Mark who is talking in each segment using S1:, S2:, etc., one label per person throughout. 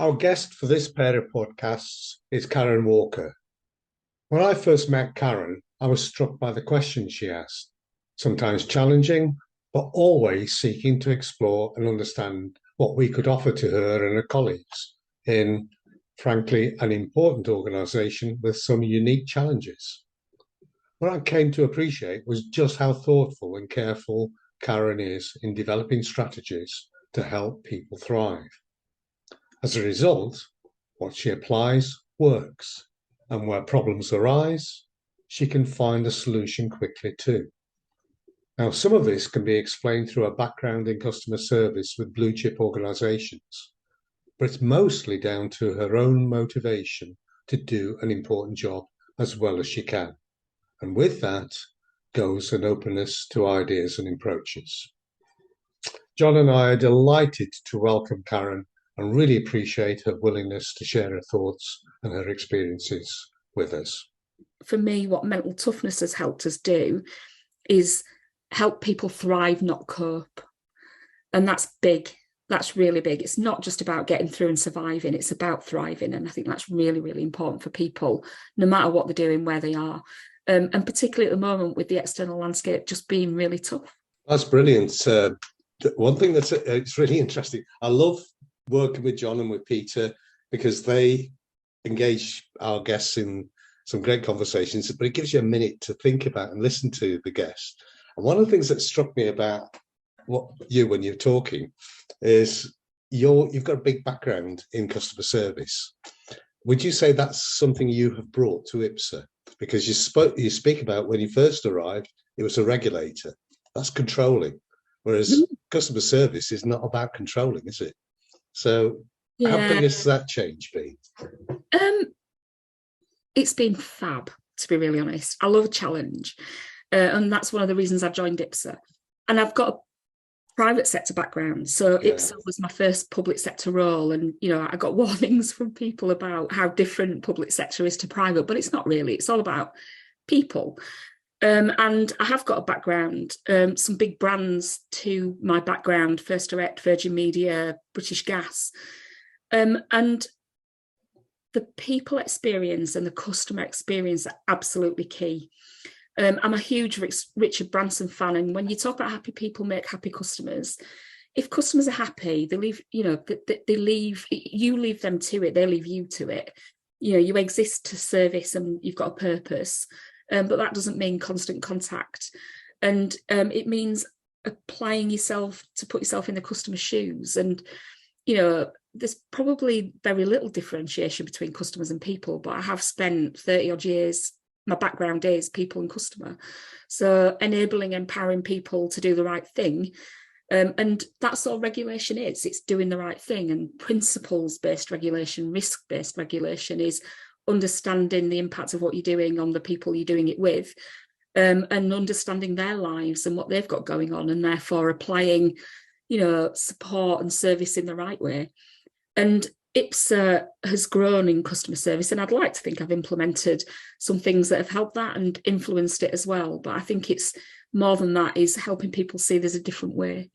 S1: Our guest for this pair of podcasts is Karen Walker. When I first met Karen, I was struck by the questions she asked, sometimes challenging, but always seeking to explore and understand what we could offer to her and her colleagues in, frankly, an important organisation with some unique challenges. What I came to appreciate was just how thoughtful and careful Karen is in developing strategies to help people thrive. As a result, what she applies works, and where problems arise, she can find a solution quickly too. Now, some of this can be explained through a background in customer service with blue chip organizations, but it's mostly down to her own motivation to do an important job as well as she can. And with that goes an openness to ideas and approaches. John and I are delighted to welcome Karen and really appreciate her willingness to share her thoughts and her experiences with us.
S2: For me, what mental toughness has helped us do is help people thrive, not cope. And that's big. That's really big. It's not just about getting through and surviving. It's about thriving. And I think that's really, really important for people, no matter what they're doing, where they are. And particularly at the moment with the external landscape just being really tough.
S1: That's brilliant. One thing that's it's really interesting. I love working with John and with Peter because they engage our guests in some great conversations, but it gives you a minute to think about and listen to the guest. And one of the things that struck me about when you're talking is you've got a big background in customer service. Would you say that's something you have brought to IPSA? Because you speak about when you first arrived, it was a regulator. That's controlling. Whereas customer service is not about controlling, is it? So how big has that change been?
S2: It's been fab, to be really honest. I love a challenge. And that's one of the reasons I joined IPSA. And I've got a private sector background. So IPSA was my first public sector role. And, I got warnings from people about how different public sector is to private, but it's not really. It's all about people. And I have got a background, some big brands to my background, First Direct, Virgin Media, British Gas. And the people experience and the customer experience are absolutely key. I'm a huge Richard Branson fan. And when you talk about happy people make happy customers, if customers are happy, they leave, they leave, you leave them to it, they leave you to it. You exist to service and you've got a purpose. But that doesn't mean constant contact. And it means applying yourself to put yourself in the customer's shoes. And, there's probably very little differentiation between customers and people, but I have spent 30 odd years, my background is people and customer. So enabling, empowering people to do the right thing. And that's all regulation is. It's doing the right thing. And principles-based regulation, risk-based regulation is understanding the impact of what you're doing on the people you're doing it with, and understanding their lives and what they've got going on, and therefore applying, support and service in the right way. And IPSA has grown in customer service, and I'd like to think I've implemented some things that have helped that and influenced it as well. But I think it's more than that, is helping people see there's a different way,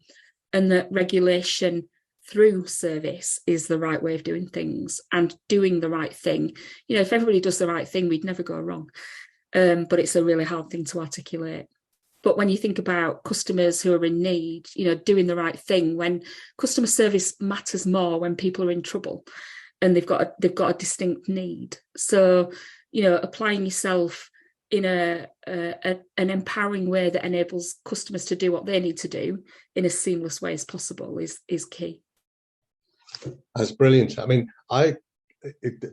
S2: and that regulation through service is the right way of doing things and doing the right thing. If everybody does the right thing, we'd never go wrong. But it's a really hard thing to articulate. But when you think about customers who are in need, doing the right thing, when customer service matters more when people are in trouble and they've got a distinct need. So, applying yourself in an empowering way that enables customers to do what they need to do in a seamless way as possible is key.
S1: That's brilliant. I mean,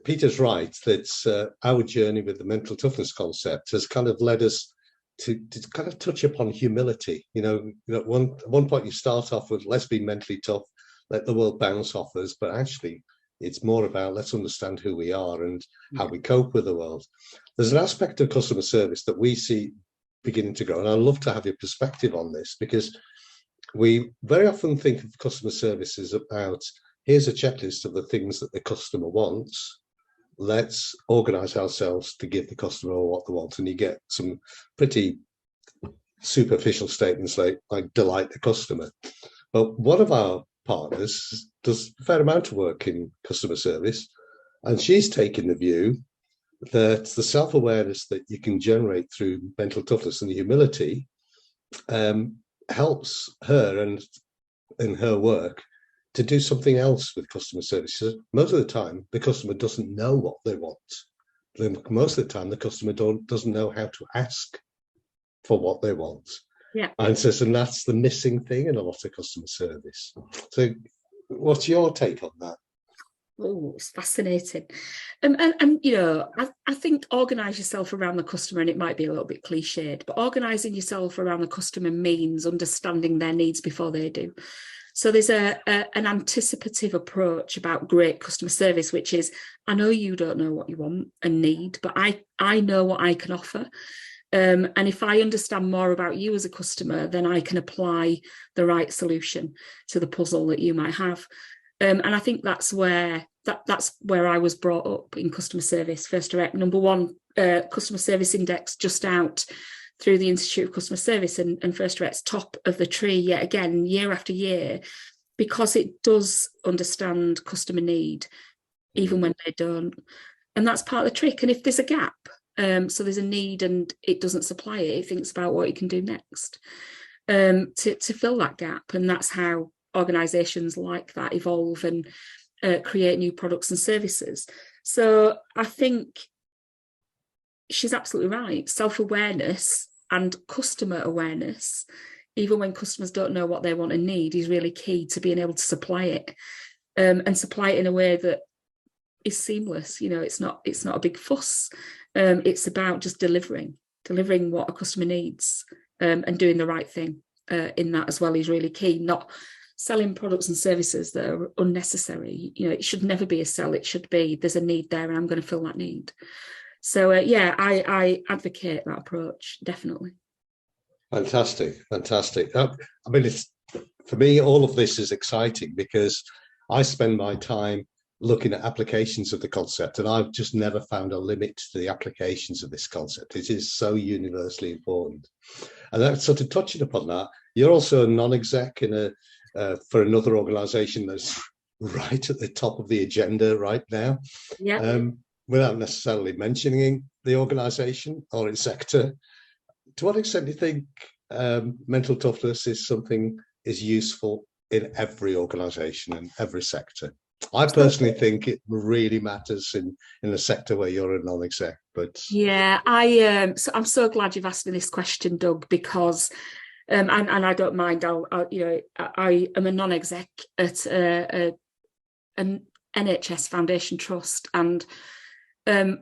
S1: Peter's right that our journey with the mental toughness concept has kind of led us to kind of touch upon humility. At one point you start off with let's be mentally tough, let the world bounce off us, but actually it's more about let's understand who we are and how we cope with the world. There's an aspect of customer service that we see beginning to grow, and I'd love to have your perspective on this, because we very often think of customer service as about here's a checklist of the things that the customer wants. Let's organize ourselves to give the customer what they want. And you get some pretty superficial statements like delight the customer. But one of our partners does a fair amount of work in customer service, and she's taken the view that the self-awareness that you can generate through mental toughness and the humility helps her and in her work to do something else with customer service. So most of the time, the customer doesn't know what they want. Most of the time, the customer doesn't know how to ask for what they want.
S2: Yeah.
S1: And that's the missing thing in a lot of customer service. So what's your take on that?
S2: Oh, it's fascinating. And you know, I think organise yourself around the customer, and it might be a little bit cliched, but organising yourself around the customer means understanding their needs before they do. So there's an anticipative approach about great customer service, which is, I know you don't know what you want and need, but I know what I can offer. And if I understand more about you as a customer, then I can apply the right solution to the puzzle that you might have. And I think that's where I was brought up in customer service. First Direct, number one customer service index just out through the Institute of Customer Service, and First Direct's top of the tree yet again, year after year, because it does understand customer need, even when they don't. And that's part of the trick. And if there's a gap, so there's a need and it doesn't supply it, it thinks about what it can do next to fill that gap. And that's how organisations like that evolve and create new products and services. So I think she's absolutely right. Self-awareness and customer awareness, even when customers don't know what they want and need, is really key to being able to supply it, and supply it in a way that is seamless. You know, it's not a big fuss. It's about just delivering what a customer needs, and doing the right thing in that as well is really key. Not selling products and services that are unnecessary. You know, it should never be a sell. It should be, there's a need there and I'm going to fill that need. So yeah, I advocate that approach, definitely.
S1: Fantastic. I mean, it's, for me, all of this is exciting because I spend my time looking at applications of the concept, and I've just never found a limit to the applications of this concept. It is so universally important. And that's sort of touching upon that. You're also a non-exec in for another organisation that's right at the top of the agenda right now.
S2: Yeah.
S1: Without necessarily mentioning the organisation or its sector, to what extent do you think mental toughness is useful in every organisation and every sector? I personally think it really matters in a sector where you're a non-exec. But
S2: yeah, so I'm so glad you've asked me this question, Doug, because and I don't mind. I am a non-exec at an NHS Foundation Trust, and I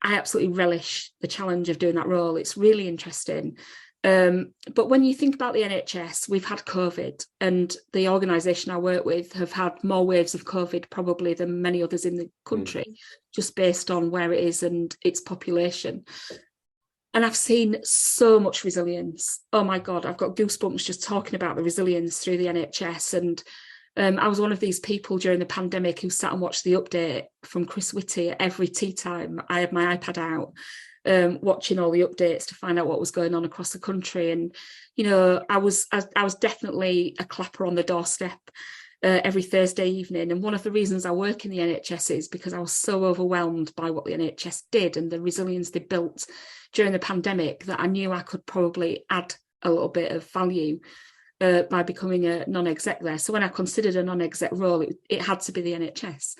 S2: absolutely relish the challenge of doing that role. It's really interesting. But when you think about the NHS, we've had COVID, and the organisation I work with have had more waves of COVID probably than many others in the country, just based on where it is and its population. And I've seen so much resilience. Oh my God, I've got goosebumps just talking about the resilience through the NHS. And I was one of these people during the pandemic who sat and watched the update from Chris Whitty at every tea time. I had my iPad out, watching all the updates to find out what was going on across the country. And, you know, I was definitely a clapper on the doorstep every Thursday evening. And one of the reasons I work in the NHS is because I was so overwhelmed by what the NHS did and the resilience they built during the pandemic that I knew I could probably add a little bit of value by becoming a non-exec there. So when I considered a non-exec role, it had to be the NHS.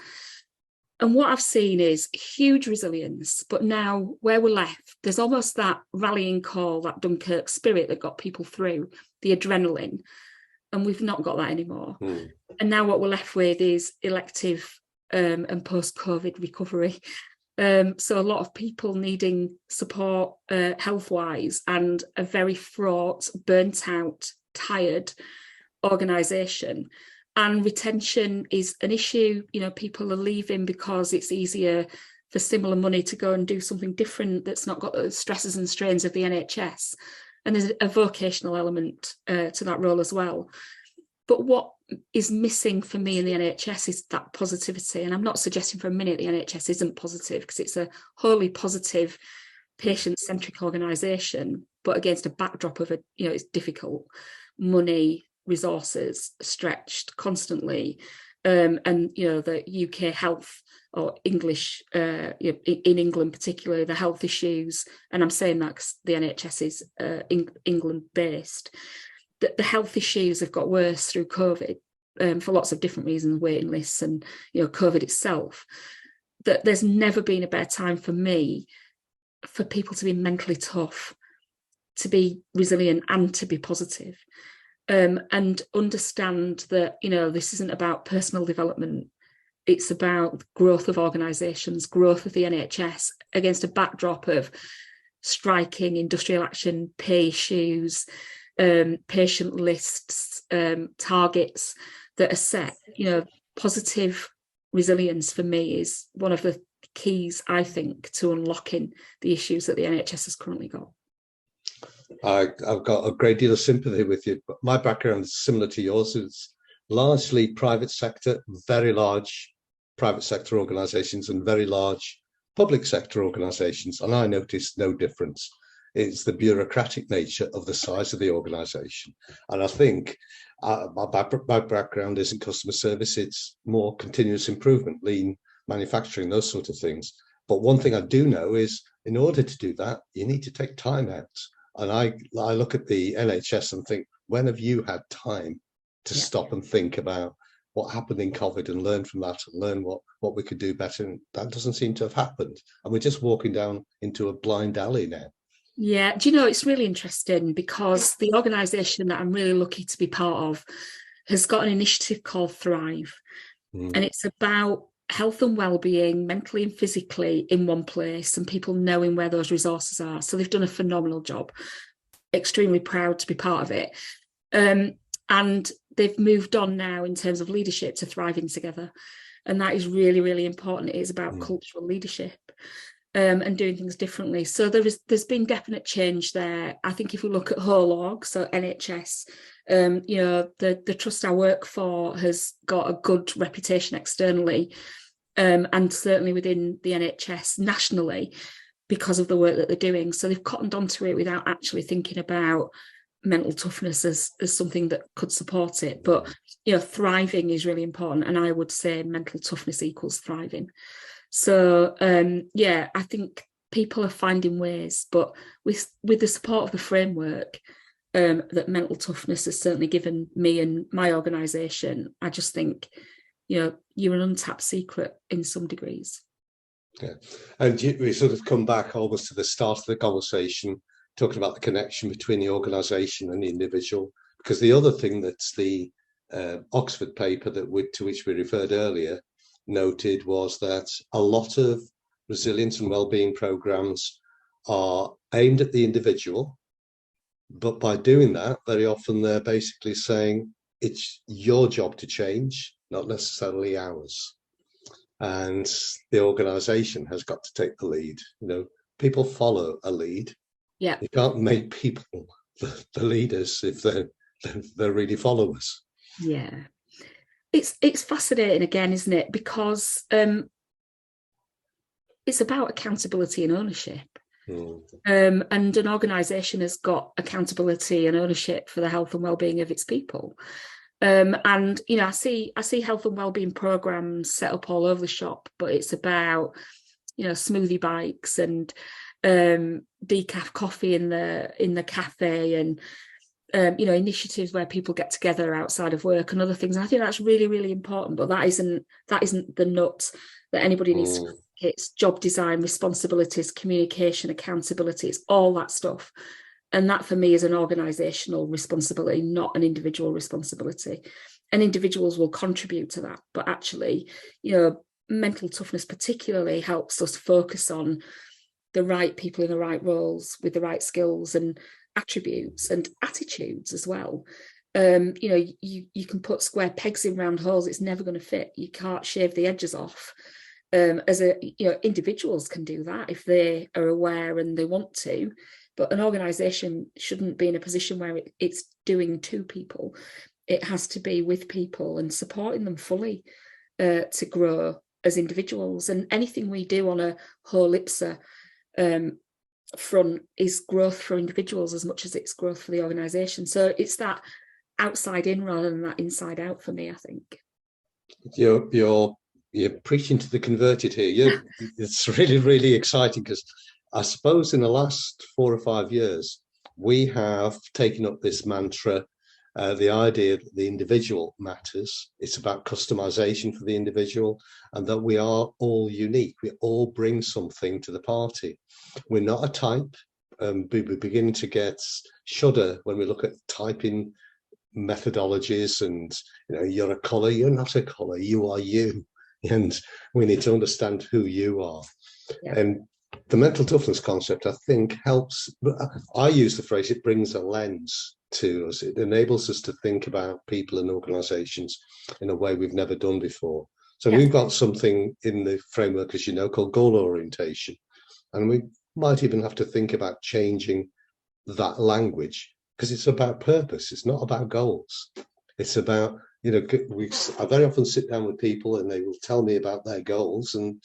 S2: And what I've seen is huge resilience, but now where we're left, there's almost that rallying call, that Dunkirk spirit that got people through, the adrenaline, and we've not got that anymore. And now what we're left with is elective and post-COVID recovery. So a lot of people needing support health-wise, and a very fraught, burnt out, tired organisation. And retention is an issue. You know, people are leaving because it's easier for similar money to go and do something different that's not got the stresses and strains of the NHS. And there's a vocational element to that role as well. But what is missing for me in the NHS is that positivity. And I'm not suggesting for a minute the NHS isn't positive, because it's a wholly positive, patient-centric organisation, but against a backdrop of it's difficult money, resources stretched constantly. And the UK health, or English, in England particularly, the health issues, and I'm saying that because the NHS is England based, that the health issues have got worse through COVID, for lots of different reasons, waiting lists and COVID itself. That there's never been a better time for me for people to be mentally tough, to be resilient, and to be positive. And understand that, this isn't about personal development. It's about growth of organisations, growth of the NHS against a backdrop of striking, industrial action, pay issues, patient lists, targets that are set. Positive resilience for me is one of the keys, I think, to unlocking the issues that the NHS has currently got.
S1: I've got a great deal of sympathy with you, but my background is similar to yours. It's largely private sector, very large private sector organisations and very large public sector organisations, and I noticed no difference. It's the bureaucratic nature of the size of the organisation. And I think my background isn't customer service, it's more continuous improvement, lean manufacturing, those sort of things. But one thing I do know is, in order to do that, you need to take time out. And I look at the NHS and think, when have you had time to stop and think about what happened in COVID and learn from that and learn what we could do better? And that doesn't seem to have happened. And we're just walking down into a blind alley now.
S2: Yeah, do you know, it's really interesting because the organisation that I'm really lucky to be part of has got an initiative called Thrive. And it's about health and well-being, mentally and physically, in one place, and people knowing where those resources are. So they've done a phenomenal job. Extremely proud to be part of it. And they've moved on now in terms of leadership to Thriving Together. And that is really, really important. It is about cultural leadership. And doing things differently. So there's been definite change there. I think if we look at whole org, so NHS, the trust I work for has got a good reputation externally, and certainly within the NHS nationally, because of the work that they're doing. So they've cottoned onto it without actually thinking about mental toughness as something that could support it. But thriving is really important, and I would say mental toughness equals thriving. So I think people are finding ways, but with the support of the framework that mental toughness has certainly given me and my organisation, I just think you're an untapped secret in some degrees.
S1: Yeah, and we sort of come back almost to the start of the conversation, talking about the connection between the organisation and the individual, because the other thing that's the Oxford paper to which we referred earlier noted was that a lot of resilience and wellbeing programs are aimed at the individual, but by doing that, very often they're basically saying it's your job to change, not necessarily ours. And the organisation has got to take the lead. People follow a lead.
S2: Yeah,
S1: you can't make people the leaders if they're really followers.
S2: Yeah. It's fascinating again, isn't it? Because it's about accountability and ownership. And an organisation has got accountability and ownership for the health and well-being of its people. And I see health and well-being programs set up all over the shop, but it's about smoothie bikes and decaf coffee in the cafe, and initiatives where people get together outside of work and other things. And I think that's really, really important, but that isn't the nut that anybody needs to. It's job design, responsibilities, communication, accountability, it's all that stuff. And that for me is an organisational responsibility, not an individual responsibility. And individuals will contribute to that, but actually, mental toughness particularly helps us focus on the right people in the right roles with the right skills and attributes and attitudes as well. You can put square pegs in round holes, it's never going to fit. You can't shave the edges off. Individuals can do that if they are aware and they want to, but an organisation shouldn't be in a position where it's doing to people. It has to be with people and supporting them fully to grow as individuals. And anything we do on a whole IPSA front is growth for individuals as much as it's growth for the organisation. So it's that outside in rather than that inside out for me, I think.
S1: You're preaching to the converted here. It's really, really exciting, because I suppose in the last 4 or 5 years, we have taken up this mantra, the idea that the individual matters. It's about customization for the individual, and that we are all unique. We all bring something to the party. We're not a type. We begin to get shudder when we look at typing methodologies, and you're a colour, you're not a colour, you are you. And we need to understand who you are. Yeah. And the mental toughness concept, I think, helps. I use the phrase, it brings a lens to us. It enables us to think about people and organizations in a way we've never done before. So we've got something in the framework, as you know, called goal orientation. And we might even have to think about changing that language, because it's about purpose. It's not about goals. It's about, I very often sit down with people and they will tell me about their goals, and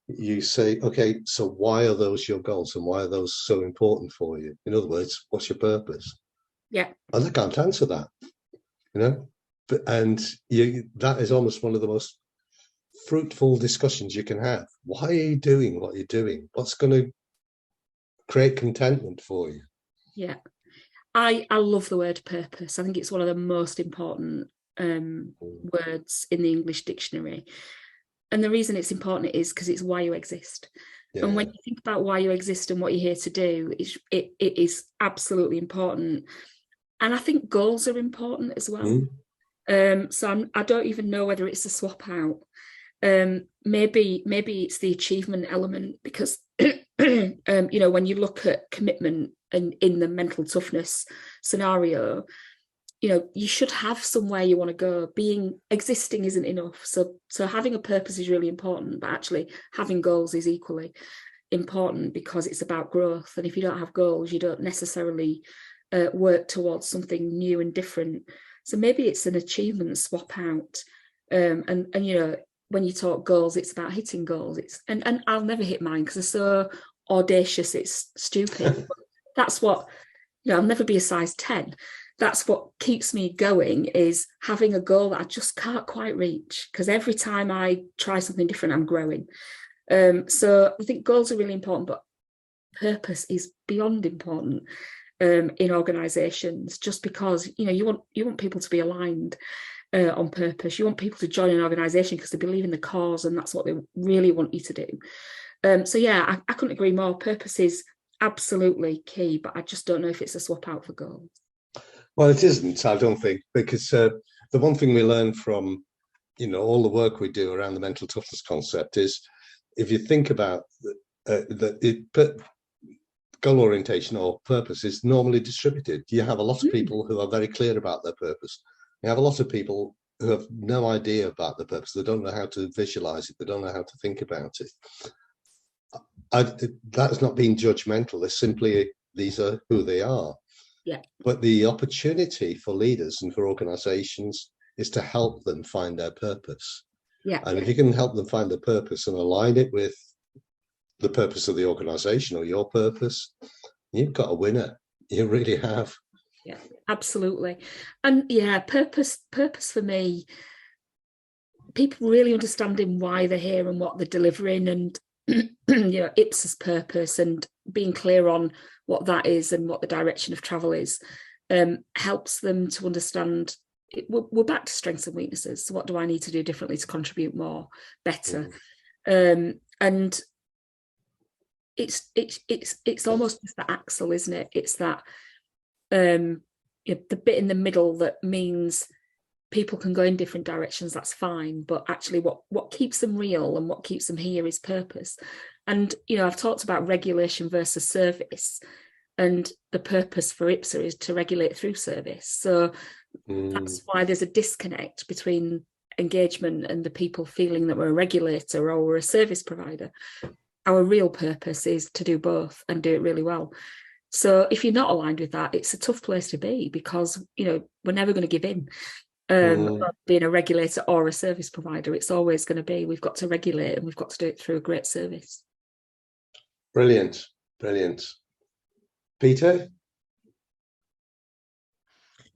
S1: you say, okay, so why are those your goals, and why are those so important for you? In other words, what's your purpose?
S2: Yeah.
S1: And I can't answer that, and that is almost one of the most fruitful discussions you can have. Why are you doing what you're doing? What's going to create contentment for you?
S2: Yeah. I love the word purpose. I think it's one of the most important words in the English dictionary. And the reason it's important is because it's why you exist. Yeah. And when you think about why you exist and what you're here to do, it is absolutely important. And I think goals are important as well. So I don't even know whether it's a swap out. Maybe it's the achievement element, because when you look at commitment and in the mental toughness scenario, you should have somewhere you want to go. Existing isn't enough. So having a purpose is really important, but actually having goals is equally important, because it's about growth. And if you don't have goals, you don't necessarily work towards something new and different. So maybe it's an achievement swap out. And when you talk goals, it's about hitting goals. And I'll never hit mine because they're so audacious, it's stupid. That's what, I'll never be a size 10. That's what keeps me going, is having a goal that I just can't quite reach, because every time I try something different, I'm growing. So I think goals are really important, but purpose is beyond important in organizations, just because, you want people to be aligned on purpose. You want people to join an organization because they believe in the cause, and that's what they really want you to do. I couldn't agree more. Purpose is absolutely key, but I just don't know if it's a swap out for goals.
S1: Well, it isn't, I don't think, because the one thing we learn from, all the work we do around the mental toughness concept is, if you think about goal orientation or purpose is normally distributed. You have a lot of people who are very clear about their purpose. You have a lot of people who have no idea about the purpose. They don't know how to visualize it. They don't know how to think about it. That's not being judgmental. It's simply, these are who they are.
S2: Yeah.
S1: But the opportunity for leaders and for organizations is to help them find their purpose.
S2: Yeah.
S1: And if you can help them find their purpose and align it with the purpose of the organization or your purpose, you've got a winner. You really have.
S2: Yeah, absolutely. And purpose for me, people really understanding why they're here and what they're delivering, and Ipsa's purpose, and being clear on what that is and what the direction of travel is, helps them to understand we're back to strengths and weaknesses. So what do I need to do differently to contribute more, better? And it's almost just the axle, isn't it? It's that the bit in the middle that means people can go in different directions. That's fine, but actually what keeps them real and what keeps them here is purpose. And I've talked about regulation versus service, and the purpose for IPSA is to regulate through service. So that's why there's a disconnect between engagement and the people feeling that we're a regulator or we're a service provider. Our real purpose is to do both and do it really well. So if you're not aligned with that, it's a tough place to be, because we're never going to give in. Being a regulator or a service provider, it's always going to be, we've got to regulate and we've got to do it through a great service.
S1: Brilliant. Peter?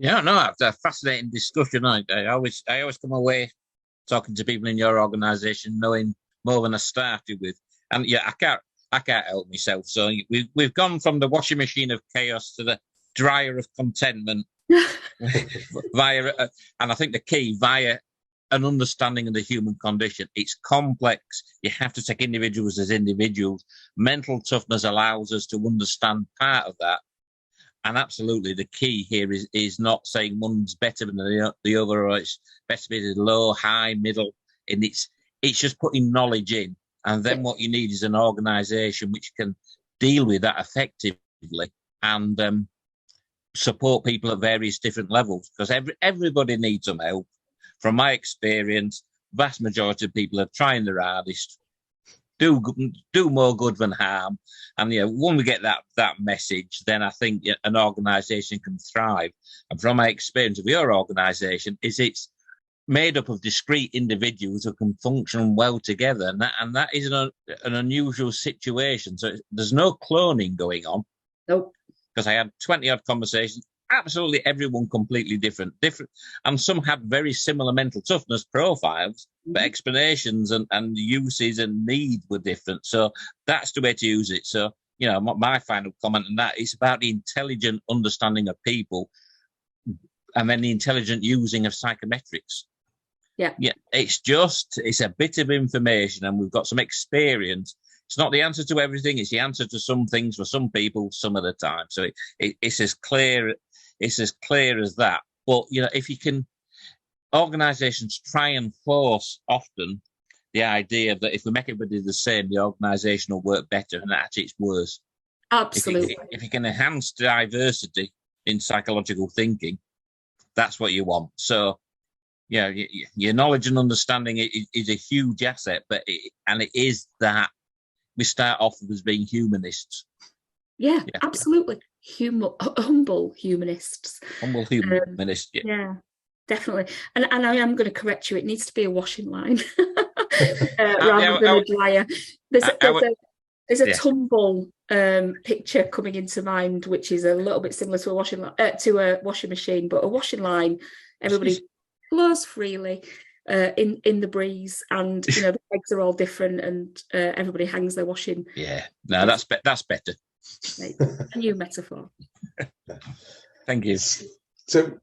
S3: Yeah, no, it's a fascinating discussion. I always come away talking to people in your organisation, knowing more than I started with. And yeah, I can't help myself. So we've gone from the washing machine of chaos to the dryer of contentment via, and I think the key via an understanding of the human condition. It's complex. You have to take individuals as individuals. Mental toughness allows us to understand part of that. And absolutely, the key here is not saying one's better than the other, or it's better to be low, high, middle. And it's just putting knowledge in. And then what you need is an organisation which can deal with that effectively and support people at various different levels. Because everybody needs some help. From my experience, vast majority of people are trying their hardest, do more good than harm. And when we get that message, then I think an organisation can thrive. And from my experience of your organisation, it's made up of discrete individuals who can function well together, and that is an unusual situation. So there's no cloning going on.
S2: Nope.
S3: Because I had 20-odd conversations, absolutely everyone completely different, and some had very similar mental toughness profiles, but explanations and uses and needs were different. So that's the way to use it. So, my final comment on that is about the intelligent understanding of people and then the intelligent using of psychometrics.
S2: Yeah.
S3: It's a bit of information, and we've got some experience. It's not the answer to everything. It's the answer to some things for some people some of the time. So it's as clear as that. But if you can, organisations try and force often the idea that if we make everybody the same, the organisation will work better, and actually it's worse.
S2: Absolutely.
S3: If you can enhance diversity in psychological thinking, that's what you want. So, your knowledge and understanding is a huge asset, but it is that we start off as being humanists.
S2: Yeah, absolutely. Humble humanists.
S3: Humble humanists.
S2: Yeah, definitely. And I am going to correct you. It needs to be a washing line rather than a dryer. There's a tumble picture coming into mind, which is a little bit similar to a washing machine, but a washing line, everybody flows freely in the breeze, and the legs are all different, and everybody hangs their washing.
S3: Yeah, no, that's better.
S2: Right. A new metaphor.
S3: Thank you.
S1: So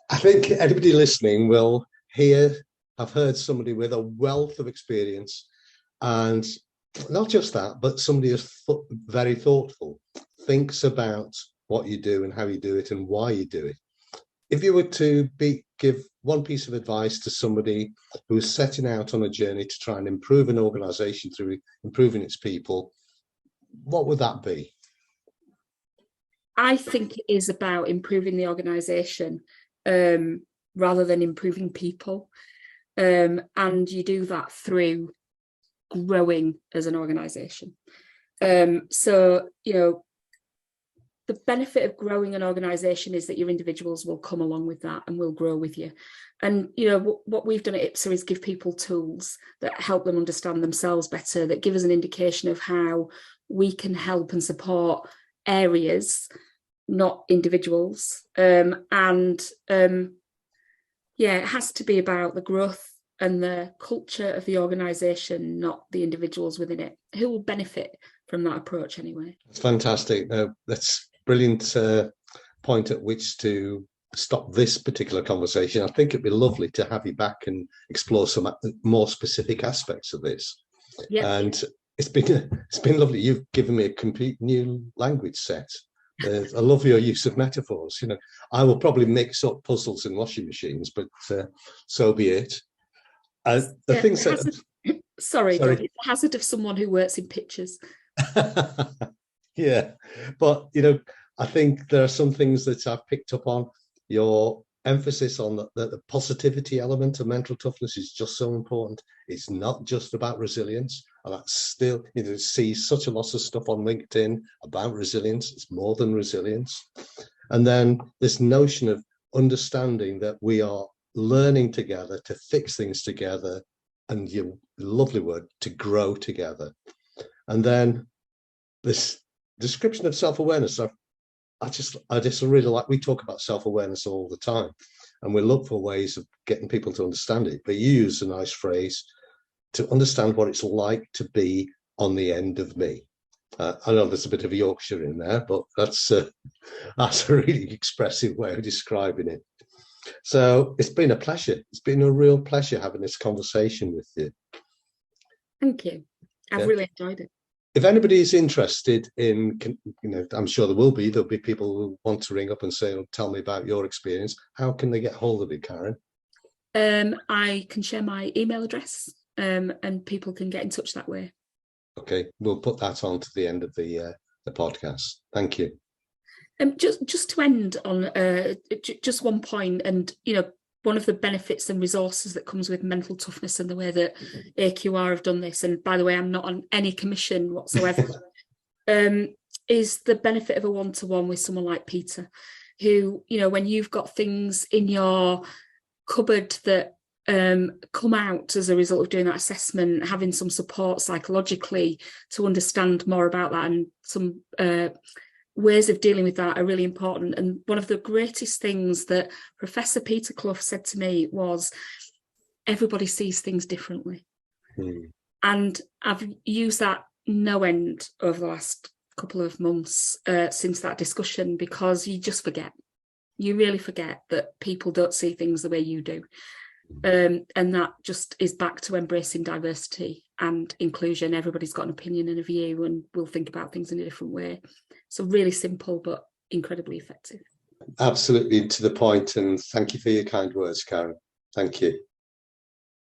S1: I think anybody listening will have heard somebody with a wealth of experience, and not just that, but somebody who's very thoughtful, thinks about what you do and how you do it and why you do it. If you were to give one piece of advice to somebody who's setting out on a journey to try and improve an organisation through improving its people, what would that be?
S2: I think it is about improving the organisation rather than improving people. And you do that through growing as an organisation. So, the benefit of growing an organisation is that your individuals will come along with that and will grow with you. And, what we've done at IPSA is give people tools that help them understand themselves better, that give us an indication of how we can help and support areas, not individuals. It has to be about the growth and the culture of the organisation, not the individuals within it, who will benefit from that approach anyway.
S1: It's fantastic. That's brilliant point at which to stop this particular conversation. I think it'd be lovely to have you back and explore some more specific aspects of this.
S2: Yeah.
S1: And it's been lovely. You've given me a complete new language set. I love your use of metaphors. I will probably mix up puzzles and washing machines, but so be it.
S2: Sorry, Doug, it's the hazard of someone who works in pictures.
S1: Yeah, but I think there are some things that I've picked up on. Your emphasis on the positivity element of mental toughness is just so important. It's not just about resilience, and that's still, see such a lot of stuff on LinkedIn about resilience. It's more than resilience. And then this notion of understanding that we are learning together to fix things together, and your lovely word, to grow together. And then this description of self-awareness, I've I just really like, we talk about self-awareness all the time, and we look for ways of getting people to understand it. But you use a nice phrase, to understand what it's like to be on the end of me. I know there's a bit of a Yorkshire in there, but that's a really expressive way of describing it. So it's been a pleasure. It's been a real pleasure having this conversation with you.
S2: Thank you. I've really enjoyed it.
S1: If anybody is interested in, I'm sure there'll be people who want to ring up and say, tell me about your experience. How can they get hold of it, Karen?
S2: I can share my email address, and people can get in touch that way.
S1: Okay, we'll put that on to the end of the podcast. Thank you.
S2: Just to end on just one point, and one of the benefits and resources that comes with mental toughness and the way that AQR have done this, and by the way, I'm not on any commission whatsoever, is the benefit of a one-to-one with someone like Peter, who, when you've got things in your cupboard that come out as a result of doing that assessment, having some support psychologically to understand more about that, and some ways of dealing with that are really important. And one of the greatest things that Professor Peter Clough said to me was, everybody sees things differently. And I've used that no end over the last couple of months since that discussion, because you just forget. You really forget that people don't see things the way you do. And that just is back to embracing diversity and inclusion. Everybody's got an opinion and a view, and will think about things in a different way. So really simple, but incredibly effective.
S1: Absolutely to the point. And thank you for your kind words, Karen. Thank you.